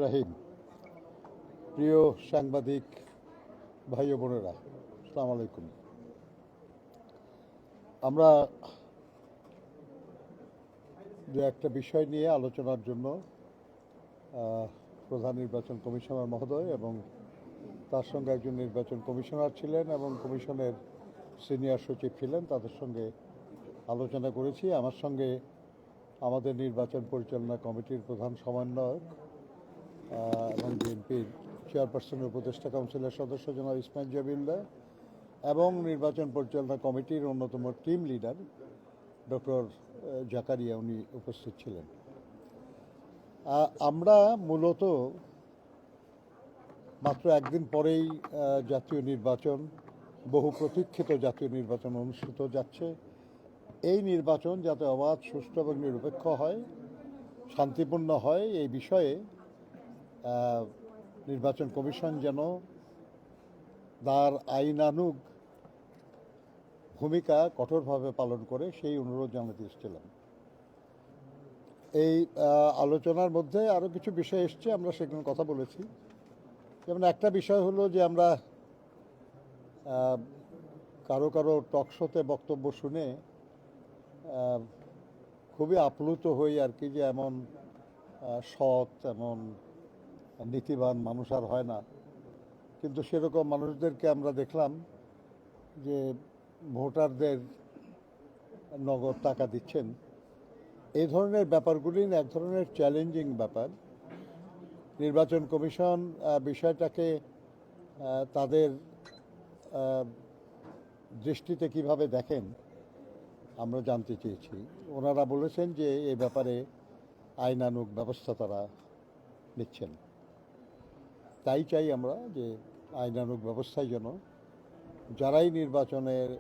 রাহিম, প্রিয় সাংবাদিক ভাই ও বোনেরা, আসসালামু আলাইকুম। আমরা দু একটা বিষয় নিয়ে আলোচনার জন্য প্রধান নির্বাচন কমিশনার মহোদয় এবং তার সঙ্গে একজন নির্বাচন কমিশনার ছিলেন এবং কমিশনের সিনিয়র সচিব ছিলেন, তাদের সঙ্গে আলোচনা করেছি। আমার সঙ্গে আমাদের নির্বাচন পরিচালনা কমিটির প্রধান সমন্বয়ক এবং বিএনপির চেয়ারপারসনের উপদেষ্টা কাউন্সিলের সদস্য জনাব ইসমাইল জবিউল্লাহ এবং নির্বাচন পরিচালনা কমিটির অন্যতম টিম লিডার ডক্টর জাকারিয়া উনি উপস্থিত ছিলেন। আমরা মূলত মাত্র একদিন পরেই জাতীয় নির্বাচন, বহু প্রতীক্ষিত জাতীয় নির্বাচন অনুষ্ঠিত যাচ্ছে। এই নির্বাচন যাতে অবাধ, সুষ্ঠু এবং নিরপেক্ষ হয়, শান্তিপূর্ণ হয়, এই বিষয়ে নির্বাচন কমিশন যেন তার আইনানুগ ভূমিকা কঠোরভাবে পালন করে সেই অনুরোধ জানাতে এসেছিলাম। এই আলোচনার মধ্যে আরও কিছু বিষয় এসছে, আমরা সেখানে কথা বলেছি। যেমন একটা বিষয় হলো যে আমরা কারো কারো টকশোতে বক্তব্য শুনে খুবই আপ্লুত হই আর কি, যে এমন সৎ, এমন নীতিবান মানুষ আর হয় না। কিন্তু সেরকম মানুষদেরকে আমরা দেখলাম যে ভোটারদের নগদ টাকা দিচ্ছেন। এই ধরনের ব্যাপারগুলি এক ধরনের চ্যালেঞ্জিং ব্যাপার। নির্বাচন কমিশন বিষয়টাকে তাদের দৃষ্টিতে কিভাবে দেখেন আমরা জানতে চেয়েছি। ওনারা বলেছেন যে এই ব্যাপারে আইনানুগ ব্যবস্থা তারা নিচ্ছেন। তাই চাই আমরা যে আইনানুগ ব্যবস্থায় যেন যারাই নির্বাচনের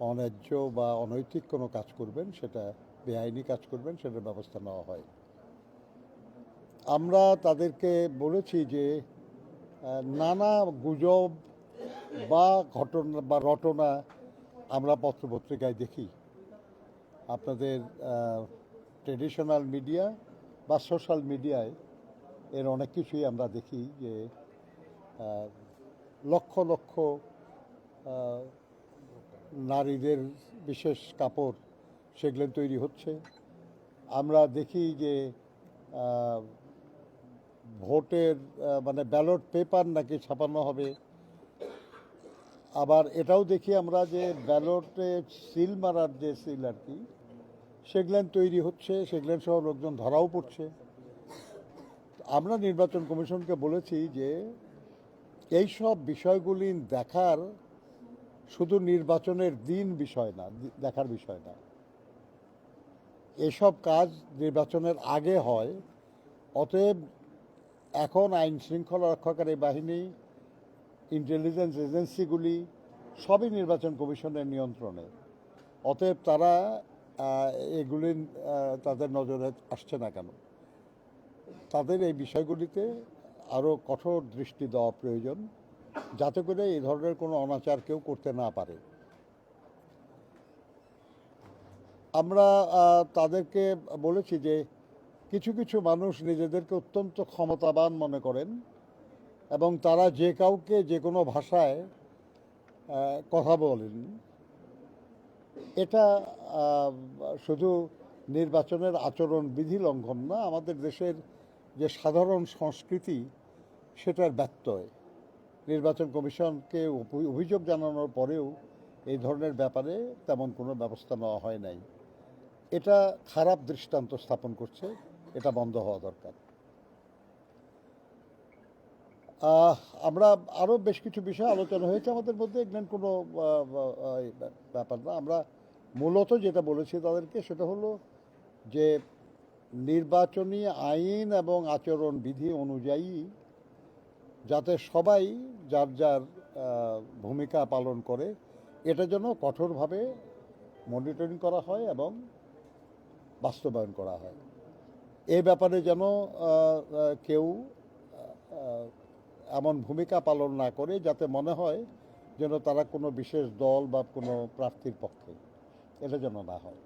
অন্যায্য বা অনৈতিক কোনো কাজ করবেন, সেটা বেআইনি কাজ করবেন, সেটার ব্যবস্থা নেওয়া হয়। আমরা তাদেরকে বলেছি যে নানা গুজব বা ঘটনা বা রটনা আমরা পত্রপত্রিকায় দেখি, আপনাদের ট্রেডিশনাল মিডিয়া বা সোশ্যাল মিডিয়ায় এর অনেক কিছুই আমরা দেখি, যে লক্ষ লক্ষ নারীদের বিশেষ কাপড় সেগুলো তৈরি হচ্ছে। আমরা দেখি যে ভোটের মানে ব্যালট পেপার নাকি ছাপানো হবে। আবার এটাও দেখি আমরা যে ব্যালটে সিল মারার যে সিল আর কি, সেগুলেন তৈরি হচ্ছে, সেগুলেন সহ লোকজন ধরাও পড়ছে। আমরা নির্বাচন কমিশনকে বলেছি যে এই সব বিষয়গুলি দেখার শুধু নির্বাচনের দিন বিষয় না, দেখার বিষয় না। এসব কাজ নির্বাচনের আগে হয়। অতএব এখন আইন শৃঙ্খলা রক্ষাকারী বাহিনী, ইন্টেলিজেন্স এজেন্সিগুলি সবই নির্বাচন কমিশনের নিয়ন্ত্রণে। অতএব তারা এগুলি তাদের নজরে আসছে না কেন, তাদের এই বিষয়গুলিতে আরও কঠোর দৃষ্টি দেওয়া প্রয়োজন, যাতে করে এই ধরনের কোনো অনাচার কেউ করতে না পারে। আমরা তাদেরকে বলেছি যে কিছু কিছু মানুষ নিজেদেরকে অত্যন্ত ক্ষমতাবান মনে করেন এবং তারা যে কাউকে যে কোনো ভাষায় কথা বলেন। এটা শুধু নির্বাচনের আচরণ বিধি লঙ্ঘন না, আমাদের দেশের যে সাধারণ সংস্কৃতি সেটার ব্যত্যয়। নির্বাচন কমিশনকে অভিযোগ জানানোর পরেও এই ধরনের ব্যাপারে তেমন কোনো ব্যবস্থা নেওয়া হয় নাই। এটা খারাপ দৃষ্টান্ত স্থাপন করছে, এটা বন্ধ হওয়া দরকার। আমরা আরও বেশ কিছু বিষয় আলোচনা হয়েছে আমাদের মধ্যে, এখানে কোনো ব্যাপার না। আমরা মূলত যেটা বলেছি তাদেরকে সেটা হলো যে নির্বাচনী আইন এবং আচরণ বিধি অনুযায়ী যাতে সবাই যার যার ভূমিকা পালন করে, এটা যেন কঠোরভাবে মনিটরিং করা হয় এবং বাস্তবায়ন করা হয়। এই ব্যাপারে যেন কেউ এমন ভূমিকা পালন না করে যাতে মনে হয় যেন তারা কোনো বিশেষ দল বা কোনো প্রার্থীর পক্ষে, এটা যেন না হয়।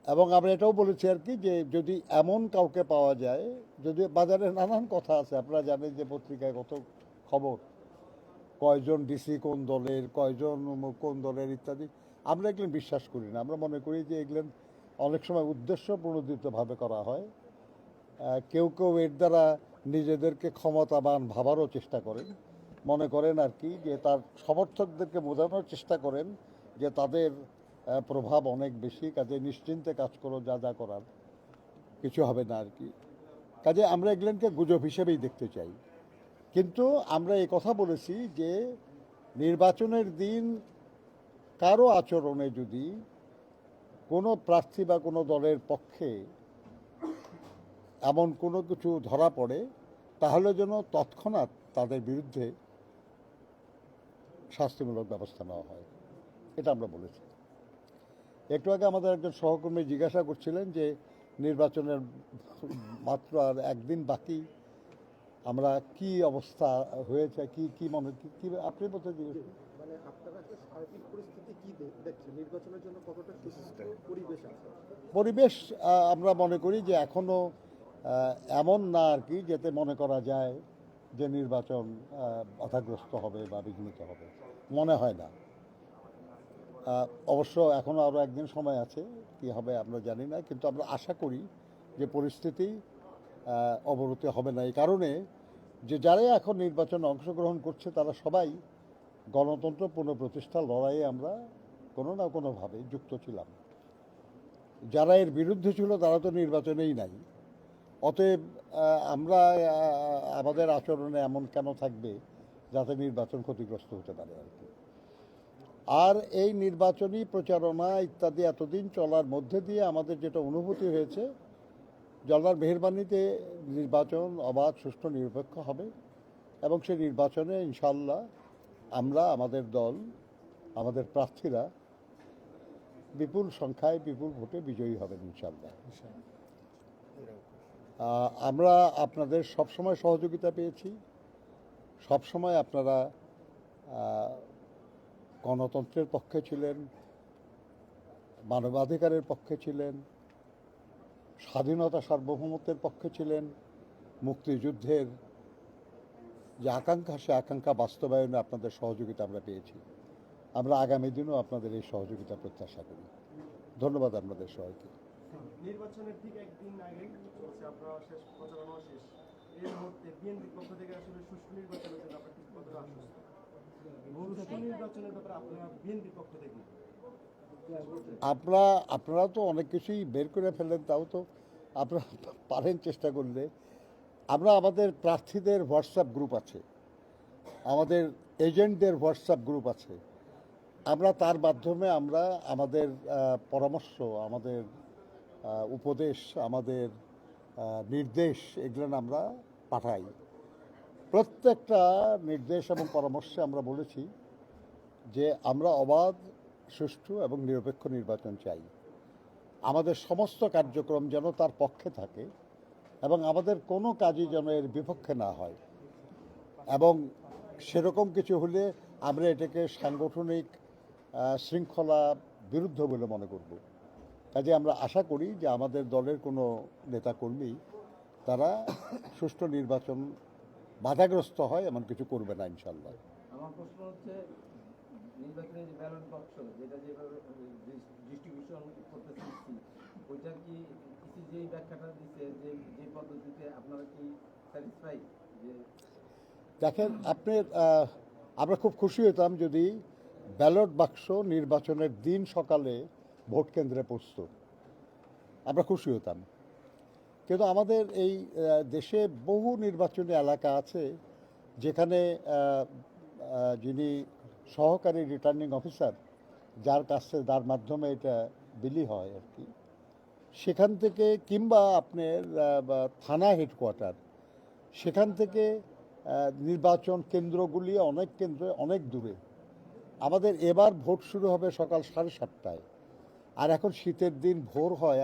এবং আমরা এটাও বলেছি আর কি যে যদি এমন কাউকে পাওয়া যায়, যদি বাজারে নানান কথা আছে, আপনারা জানেন যে পত্রিকায় কত খবর, কয়জন ডিসি কোন দলের, কয়জন কোন দলের ইত্যাদি, আমরা এগুলো বিশ্বাস করি না। আমরা মনে করি যে এগুলো অনেক সময় উদ্দেশ্য প্রণোদিতভাবে করা হয়। কেউ কেউ এর দ্বারা নিজেদেরকে ক্ষমতাবান ভাবারও চেষ্টা করেন, মনে করেন আর কি যে তার সমর্থকদেরকে বোঝানোর চেষ্টা করেন যে তাদের প্রভাব অনেক বেশি, কাজে নিশ্চিন্তে কাজ করো, যা যা করার কিছু হবে না আর কি। কাজে আমরা এগুলোকে গুজব হিসেবেই দেখতে চাই। কিন্তু আমরা এই কথা বলেছি যে নির্বাচনের দিন কারো আচরণে যদি কোনো প্রার্থী বা কোনো দলের পক্ষে এমন কোনো কিছু ধরা পড়ে, তাহলে যেন তৎক্ষণাৎ তাদের বিরুদ্ধে শাস্তিমূলক ব্যবস্থা নেওয়া হয়, এটা আমরা বলেছি। একটু আগে আমাদের একজন সহকর্মী জিজ্ঞাসা করছিলেন যে নির্বাচনের মাত্র আর একদিন বাকি, আমরা কি অবস্থা হয়েছে, কি কি মনে কি আপনি বলতে জিজ্ঞেস, মানে আপনারা একটা সার্বিক পরিস্থিতি কি দেখছেন, নির্বাচনের জন্য কতটা সুস্থ পরিবেশ আছে? পরিবেশ আমরা মনে করি যে এখনো এমন না আর কি, যাতে মনে করা যায় যে নির্বাচন বাধাগ্রস্ত হবে বা বিঘ্নিত হবে, মনে হয় না। অবশ্য এখনও আরও একদিন সময় আছে, কি হবে আমরা জানি না, কিন্তু আমরা আশা করি যে পরিস্থিতি অবনতি হবে না। এই কারণে যে যারা এখন নির্বাচনে অংশগ্রহণ করছে তারা সবাই গণতন্ত্র পুনঃপ্রতিষ্ঠার লড়াইয়ে আমরা কোনো না কোনোভাবে যুক্ত ছিলাম। যারা এর বিরুদ্ধে ছিল তারা তো নির্বাচনেই নাই। অতএব আমরা আমাদের আচরণে এমন কেন থাকবে যাতে নির্বাচন ক্ষতিগ্রস্ত হতে পারে আর কি। আর এই নির্বাচনী প্রচারণা ইত্যাদি এতদিন চলার মধ্যে দিয়ে আমাদের যেটা অনুভূতি হয়েছে, আল্লাহর মেহেরবানিতে নির্বাচন অবাধ, সুষ্ঠু, নিরপেক্ষ হবে এবং সেই নির্বাচনে ইনশাল্লাহ আমরা, আমাদের দল, আমাদের প্রার্থীরা বিপুল সংখ্যায় বিপুল ভোটে বিজয়ী হবেন ইনশাল্লাহ। আমরা আপনাদের সবসময় সহযোগিতা পেয়েছি, সবসময় আপনারা গণতন্ত্রের পক্ষে ছিলেন, মানবাধিকারের পক্ষে ছিলেন, স্বাধীনতা সার্বভৌমত্বের পক্ষে ছিলেন, মুক্তিযুদ্ধের যে আকাঙ্ক্ষা, সে আকাঙ্ক্ষা বাস্তবায়নে আপনাদের সহযোগিতা আমরা পেয়েছি। আমরা আগামী দিনেও আপনাদের এই সহযোগিতা প্রত্যাশা করি। ধন্যবাদ আপনাদের সবাইকে। নির্বাচনের ঠিক একদিন আগে চলছে, আপনারা শেষ প্রচারণা শেষ, এই মুহূর্তে বিএনপির পক্ষ থেকে আসলে সুষ্ঠু নির্বাচনের জন্য আপনার ঠিক কতটা আশ্বস্ত? সুষ্ঠু নির্বাচনের ব্যাপারে আপনারা বিএনপির পক্ষ থেকে আপনারা তো অনেক কিছুই বের করে ফেলেন, তাও তো আপনারা পারেন চেষ্টা করলে। আমরা, আমাদের প্রার্থীদের হোয়াটসঅ্যাপ গ্রুপ আছে, আমাদের এজেন্টদের হোয়াটসঅ্যাপ গ্রুপ আছে, আমরা তার মাধ্যমে আমরা আমাদের পরামর্শ, আমাদের উপদেশ, আমাদের নির্দেশ, এগুলো আমরা পাঠাই। প্রত্যেকটা নির্দেশ এবং পরামর্শে আমরা বলেছি যে আমরা অবাধ, সুষ্ঠু এবং নিরপেক্ষ নির্বাচন চাই। আমাদের সমস্ত কার্যক্রম যেন তার পক্ষে থাকে এবং আমাদের কোনো কাজই যেন এর বিপক্ষে না হয়, এবং সেরকম কিছু হলে আমরা এটাকে সাংগঠনিক শৃঙ্খলা বিরুদ্ধ বলে মনে করব। কাজে আমরা আশা করি যে আমাদের দলের কোনো নেতাকর্মী তারা সুষ্ঠু নির্বাচন বাধাগ্রস্ত হয় এমন কিছু করবে না ইনশাল্লাহ। আমার প্রশ্ন হচ্ছে, নির্বাচনের যে ব্যালট বাক্স যেটা যেভাবে ডিস্ট্রিবিউশন করতেছে ওইটা কি ইসি যে ব্যাখ্যাটা দিচ্ছে, যে পদ্ধতিতে, আপনারা কি স্যাটিসফাই? যে দেখেন আপনি, আমরা খুব খুশি হতাম যদি ব্যালট বাক্স নির্বাচনের দিন সকালে ভোট কেন্দ্রে পৌঁছত, আমরা খুশি হতাম। কিন্তু আমাদের এই দেশে বহু নির্বাচনী এলাকা আছে যেখানে যিনি সহকারী রিটার্নিং অফিসার, যার কাছে, যার মাধ্যমে এটা বিলি হয় আর কি, সেখান থেকে, কিংবা আপনার থানা হেডকোয়ার্টার, সেখান থেকে নির্বাচন কেন্দ্রগুলি অনেক কেন্দ্রে অনেক দূরে। আমাদের এবার ভোট শুরু হবে সকাল 7:30টায়, আর এখন শীতের দিন ভোর হয়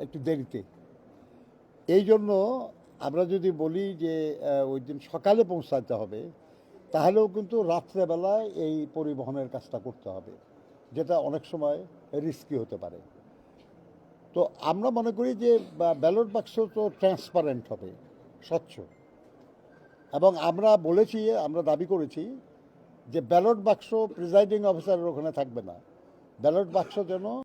একটু দেরিতে। এই জন্য আমরা যদি বলি যে ওই দিন সকালে পৌঁছাতে হবে, তাহলেও কিন্তু রাত্রেবেলায় এই পরিবহনের কাজটা করতে হবে, যেটা অনেক সময় রিস্কি হতে পারে। তো আমরা মনে করি যে ব্যালট বাক্স তো ট্রান্সপারেন্ট হবে, স্বচ্ছ, এবং আমরা বলেছি, আমরা দাবি করেছি যে ব্যালট বাক্স প্রিজাইডিং অফিসারের ওখানে থাকবে না, ব্যালট বাক্স যেন